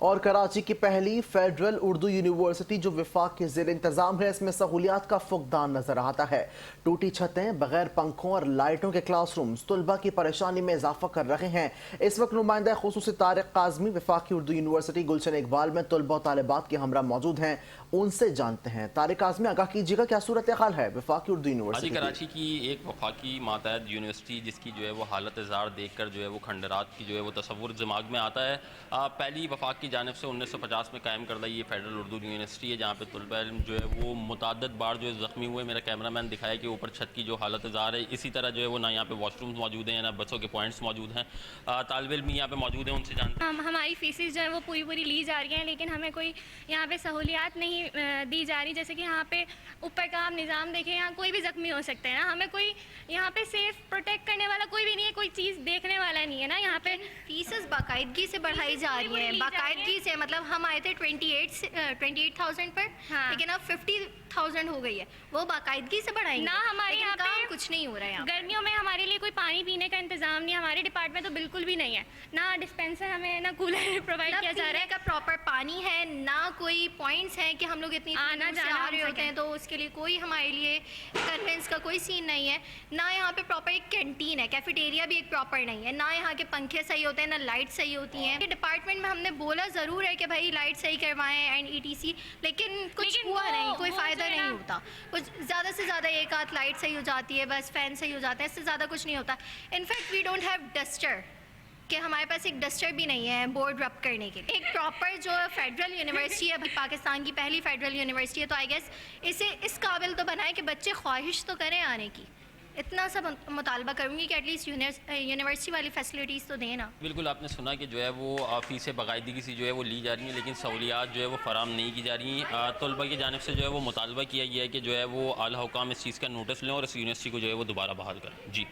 और कराची की पहली फेडरल उर्दू यूनिवर्सिटी जो विफाक के ज़ेर इंतज़ाम है, इसमें सहूलियात का फुकदान नजर आता है। टूटी छतें, बगैर पंखों और लाइटों के क्लासरूम्स तलबा की परेशानी में इजाफा कर रहे हैं। इस वक्त नुमाइंदा खुसूसी तारिक काज़मी विफाकी उर्दू यूनिवर्सिटी गुलशन इकबाल में तलबा और तालिबात के हमरा मौजूद हैं, उनसे जानते हैं। तारिक काज़मी, आगाह कीजिएगा, क्या सूरत हाल है विफाकी उर्दू यूनिवर्सिटी? कराची की एक वफाकी मातहत यूनिवर्सिटी जिसकी जो है वो हालत ज़ार देख कर जो है वो खंडरात की जो है वो तस्वुर दिमाग में आता है। पहली वफाक की जानिब से 1950 में कायम करदा ये फेडरल उर्दू यूनिवर्सिटी है, जहाँ पे तलबा इल्म जो है वो मुतअद्दिद बार जो है ज़ख्मी हुए। मेरा कैमरामैन दिखाया कि ऊपर छत की जो हालत ज़ार है, इसी तरह जो है वो ना यहाँ पे वॉशरूम्स मौजूद हैं, ना बसों के पॉइंट्स मौजूद हैं। तालिब इल्म यहाँ पे मौजूद हैं, उनसे जानते हैं। हमारी फीसिस जो है वो पूरी ली जा रही हैं, लेकिन हमें कोई यहाँ पे सहूलियात नहीं दी जा रही। जैसे कि यहाँ पे ऊपर का आप निज़ाम देखें, यहाँ कोई भी ज़ख्मी हो सकते हैं ना, हमें कोई यहाँ पे सेफ प्रोटेक्ट करने वाला कोई भी नहीं है, कोई चीज़ देखने वाला नहीं है ना। यहाँ पे फीसेस बाकायदगी से बढ़ाई जा रही है, बाकायदगी से। मतलब हम आए थे 28,000 पर, हाँ। लेकिन अब 50,000 हो गई है, वो बाकायदगी से बढ़ाई ना। हमारे यहाँ पे कुछ नहीं हो रहा है। गर्मियों में हमारे लिए कोई पानी पीने का इंतजाम नहीं, हमारे डिपार्टमेंट तो बिल्कुल भी नहीं है। ना डिस्पेंसर हमें, ना कूलर प्रोवाइड किया जा रहा है, का प्रॉपर पानी है, ना कोई पॉइंट्स हैं कि हम लोग इतनी आना जाना आ रहे होते हैं, तो उसके लिए कोई हमारे लिए कन्वेंस का कोई सीन नहीं है। ना यहाँ पे प्रॉपर एक कैंटीन है, कैफेटेरिया भी एक प्रॉपर नहीं है। ना यहाँ के पंखे सही होते हैं, ना लाइट सही होती हैं। डिपार्टमेंट में हमने बोला ज़रूर है कि भाई लाइट सही करवाएं एंड ETC, लेकिन कुछ हुआ नहीं, कोई फ़ायदा नहीं होता। कुछ ज़्यादा से ज़्यादा एक आध लाइट सही हो जाती है, बस फ़ैन सही हो जाता है, इससे ज़्यादा कुछ नहीं होता। In fact we don't have duster, कि हमारे पास एक डस्टर भी नहीं है बोर्ड रब करने के लिए। एक प्रॉपर जो फेडरल यूनिवर्सिटी है, अभी पाकिस्तान की पहली फेडरल यूनिवर्सिटी है, तो आई गेस इसे इस काबिल तो बनाए कि बच्चे ख्वाहिश तो करें आने की। इतना सब मुतालबा करूँगी कि एटलीस्ट यूनिवर्सिटी वाली फैसिलिटीज़ तो दें ना। बिल्कुल, आपने सुना कि जो है वो फ़ीसें बाकायदगी से जो है वो ली जा रही हैं, लेकिन सहूलियात जो है वो फराम नहीं की जा रही हैं। तलबा की जानिब से जो है वो मुतालबा किया गया है कि जो है वो आला हुकाम इस चीज़ का नोटिस लें और इस यूनिवर्सिटी को जो है वो दोबारा बहाल करें। जी।